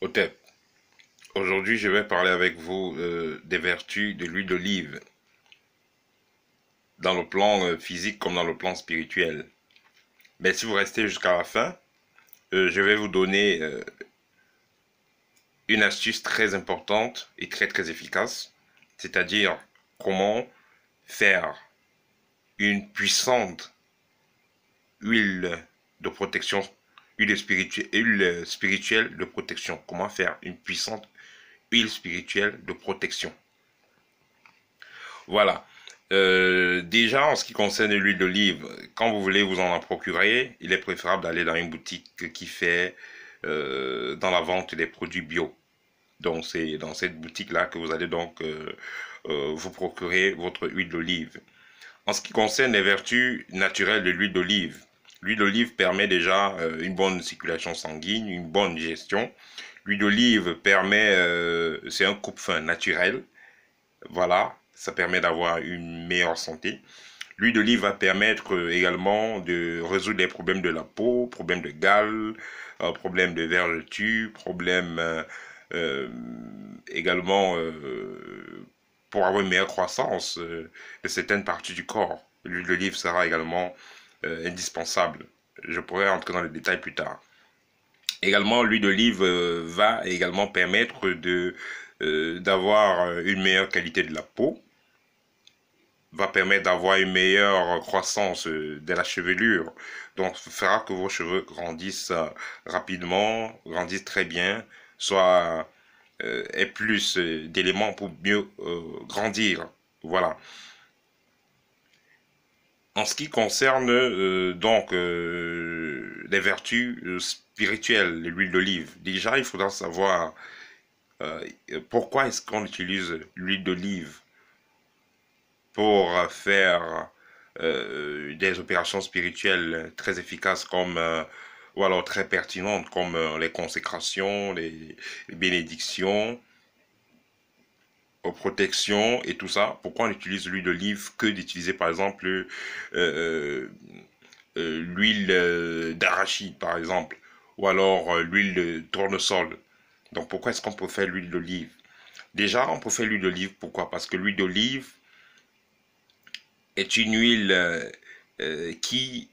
Otep, aujourd'hui je vais parler avec vous des vertus de l'huile d'olive, dans le plan physique comme dans le plan spirituel. Mais si vous restez jusqu'à la fin, je vais vous donner une astuce très importante et très efficace, c'est-à-dire comment faire une puissante huile de protection, huile spirituelle de protection. Comment faire une puissante huile spirituelle de protection. Voilà. Déjà, en ce qui concerne l'huile d'olive, quand vous voulez vous en procurer, il est préférable d'aller dans une boutique qui fait dans la vente des produits bio. Donc, c'est dans cette boutique-là que vous allez donc vous procurer votre huile d'olive. En ce qui concerne les vertus naturelles de l'huile d'olive permet déjà une bonne circulation sanguine, une bonne digestion. L'huile d'olive permet, c'est un coupe-faim naturel. Voilà, ça permet d'avoir une meilleure santé. L'huile d'olive va permettre également de résoudre les problèmes de la peau, problèmes de gale, problèmes de vergeture, problèmes euh, également pour avoir une meilleure croissance de certaines parties du corps. L'huile d'olive sera également indispensable. Je pourrais entrer dans les détails plus tard. Également, l'huile d'olive va également permettre de d'avoir une meilleure qualité de la peau, va permettre d'avoir une meilleure croissance de la chevelure. Donc, fera que vos cheveux grandissent rapidement, grandissent très bien, soit aient plus d'éléments pour mieux grandir. Voilà. En ce qui concerne les vertus spirituelles de l'huile d'olive, déjà il faudra savoir euh, pourquoi est-ce qu'on utilise l'huile d'olive pour faire des opérations spirituelles très efficaces comme ou alors très pertinentes comme les consécrations, les bénédictions, aux protections et tout ça. Pourquoi on utilise l'huile d'olive que d'utiliser par exemple l'huile d'arachide par exemple ou alors l'huile de tournesol. Donc pourquoi est-ce qu'on préfère l'huile d'olive? Déjà, on préfère l'huile d'olive, pourquoi? Parce que l'huile d'olive est une huile qui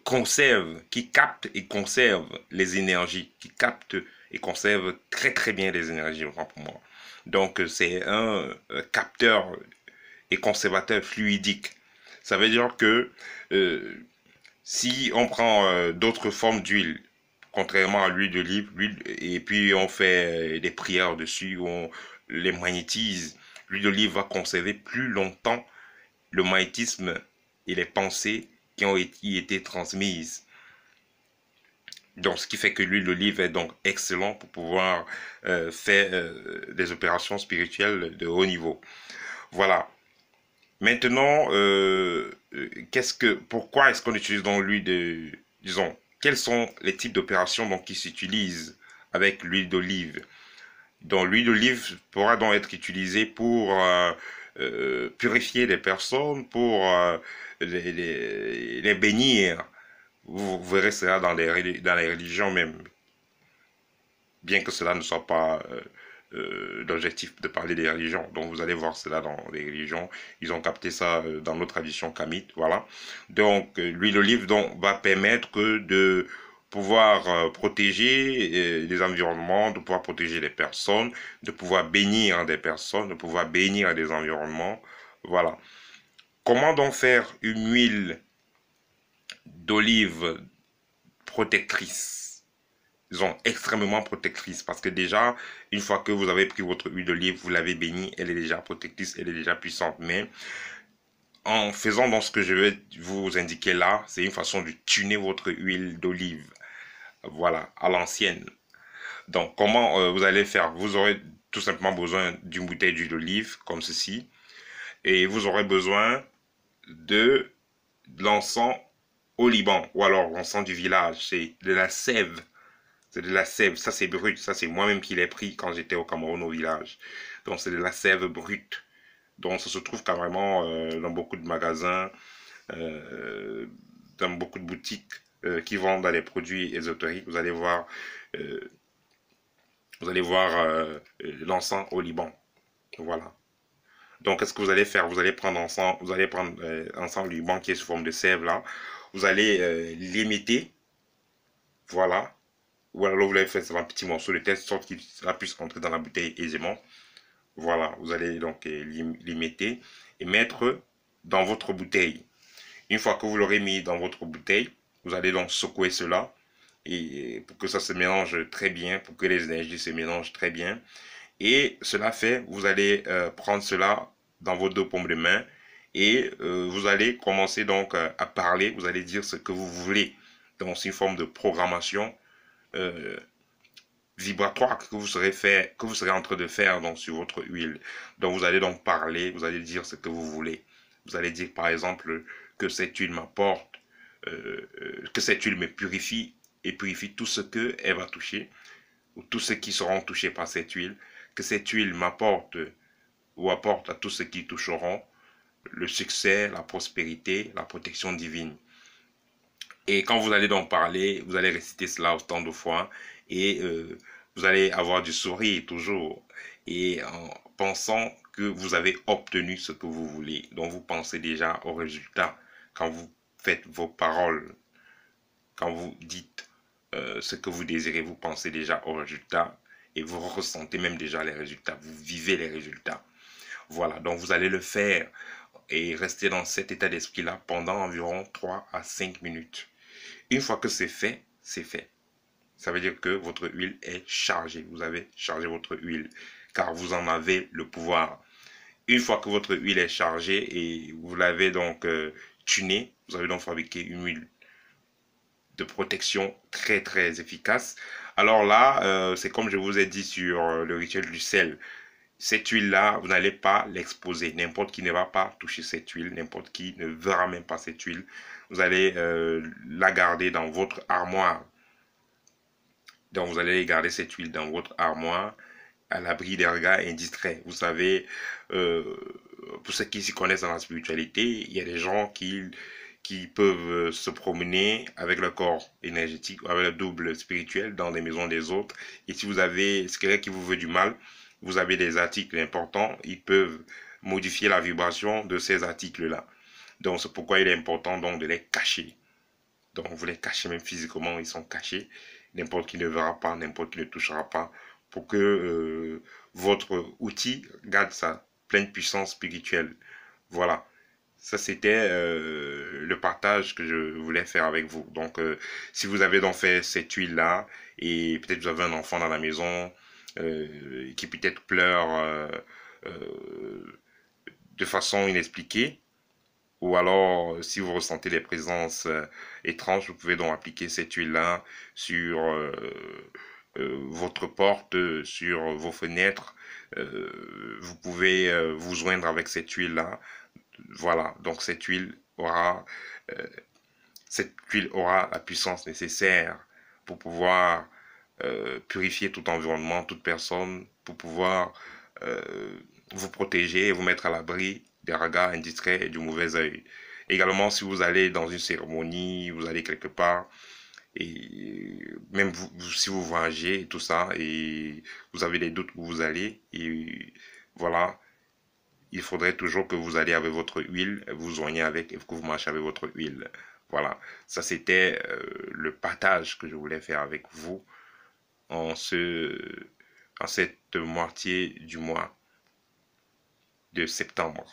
conserve, qui capte et conserve les énergies, qui capte et conserve très bien les énergies, pour moi. Donc c'est un capteur et conservateur fluidique. Ça veut dire que euh, si on prend d'autres formes d'huile, contrairement à l'huile d'olive, et puis on fait des prières dessus, on les magnétise, l'huile d'olive va conserver plus longtemps le magnétisme et les pensées qui ont été transmises. Donc, ce qui fait que l'huile d'olive est donc excellent pour pouvoir faire des opérations spirituelles de haut niveau. Voilà. Maintenant, pourquoi est-ce qu'on utilise donc l'huile de, disons, quels sont les types d'opérations donc qui s'utilisent avec l'huile d'olive? Donc, l'huile d'olive pourra donc être utilisée pour purifier les personnes, pour les bénir. Vous verrez cela dans les religions même, bien que cela ne soit pas l'objectif de parler des religions. Donc vous allez voir cela dans les religions. Ils ont capté ça dans nos traditions kamites, voilà. Donc l'huile d'olive va permettre de pouvoir protéger les environnements, de pouvoir protéger les personnes, de pouvoir bénir des personnes, de pouvoir bénir des environnements. Voilà. Comment donc faire une huile d'olive protectrice? Disons, extrêmement protectrice. Parce que déjà, une fois que vous avez pris votre huile d'olive, vous l'avez bénie, elle est déjà protectrice, elle est déjà puissante. Mais en faisant dans ce que je vais vous indiquer là, c'est une façon de tuner votre huile d'olive. Voilà, à l'ancienne. Donc, comment vous allez faire? Vous aurez tout simplement besoin d'une bouteille d'huile d'olive, comme ceci. Et vous aurez besoin de l'encens au Liban, ou alors l'encens du village. C'est de la sève. C'est de la sève, ça c'est brut, ça c'est moi-même qui l'ai pris quand j'étais au Cameroun au village. Donc c'est de la sève brute. Donc ça se trouve carrément dans beaucoup de magasins, euh, dans beaucoup de boutiques qui vendent des produits ésotériques. Vous allez voir, euh, Vous allez voir l'encens au Liban. Voilà. Donc, qu'est-ce que vous allez faire? Vous allez prendre encens, vous allez prendre encens au Liban qui est sous forme de sève là. Vous allez l'émietter. Voilà. Ou alors vous l'avez fait sur un petit morceau de telle sorte qu'il puisse entrer dans la bouteille aisément. Voilà. Vous allez donc l'émietter et mettre dans votre bouteille. Une fois que vous l'aurez mis dans votre bouteille, vous allez donc secouer cela et pour que ça se mélange très bien, pour que les énergies se mélangent très bien. Et cela fait, vous allez prendre cela dans vos deux paumes de main et vous allez commencer donc à parler, vous allez dire ce que vous voulez. Donc c'est une forme de programmation euh, vibratoire que que vous serez en train de faire donc sur votre huile. Donc vous allez donc parler, vous allez dire ce que vous voulez. Vous allez dire par exemple que cette huile m'apporte, que cette huile me purifie et purifie tout ce que elle va toucher ou tous ceux qui seront touchés par cette huile, que cette huile m'apporte ou apporte à tous ceux qui toucheront le succès, la prospérité, la protection divine. Et quand vous allez donc parler, vous allez réciter cela autant de fois et vous allez avoir du sourire toujours et en pensant que vous avez obtenu ce que vous voulez. Donc vous pensez déjà au résultat quand vous faites vos paroles, quand vous dites ce que vous désirez, vous pensez déjà au résultat et vous ressentez même déjà les résultats, vous vivez les résultats. Voilà, donc vous allez le faire et rester dans cet état d'esprit-là pendant environ 3 à 5 minutes. Une fois que c'est fait, c'est fait. Ça veut dire que votre huile est chargée. Vous avez chargé votre huile car vous en avez le pouvoir. Une fois que votre huile est chargée et vous l'avez donc tunée, vous avez donc fabriqué une huile de protection très très efficace. Alors là, c'est comme je vous ai dit sur le rituel du sel. Cette huile-là, vous n'allez pas l'exposer. N'importe qui ne va pas toucher cette huile. N'importe qui ne verra même pas cette huile. Vous allez la garder dans votre armoire. Donc, vous allez garder cette huile dans votre armoire à l'abri des regards indistraits. Vous savez, pour ceux qui s'y connaissent dans la spiritualité, il y a des gens qui peuvent se promener avec le corps énergétique, avec le double spirituel dans les maisons des autres. Et si vous avez ce quelqu'un qui vous veut du mal, vous avez des articles importants, ils peuvent modifier la vibration de ces articles-là. Donc c'est pourquoi il est important donc de les cacher. Donc vous les cachez même physiquement, ils sont cachés. N'importe qui ne verra pas, n'importe qui ne touchera pas pour que votre outil garde sa pleine puissance spirituelle. Voilà. Ça, c'était le partage que je voulais faire avec vous. Donc, si vous avez donc fait cette huile-là, et peut-être vous avez un enfant dans la maison qui peut-être pleure de façon inexpliquée, ou alors si vous ressentez des présences étranges, vous pouvez donc appliquer cette huile-là sur votre porte, sur vos fenêtres. Vous pouvez vous joindre avec cette huile-là. Voilà, donc euh, cette huile aura la puissance nécessaire pour pouvoir purifier tout environnement, toute personne, pour pouvoir vous protéger et vous mettre à l'abri des regards indiscrets et du mauvais œil. Également, si vous allez dans une cérémonie, vous allez quelque part, et même si vous voyagez et tout ça, et vous avez des doutes où vous allez, et voilà, il faudrait toujours que vous alliez avec votre huile, vous joignez avec et que vous marchez avec votre huile. Voilà, ça c'était le partage que je voulais faire avec vous en, en cette moitié du mois de septembre.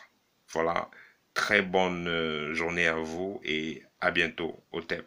Voilà, très bonne journée à vous et à bientôt au TEP.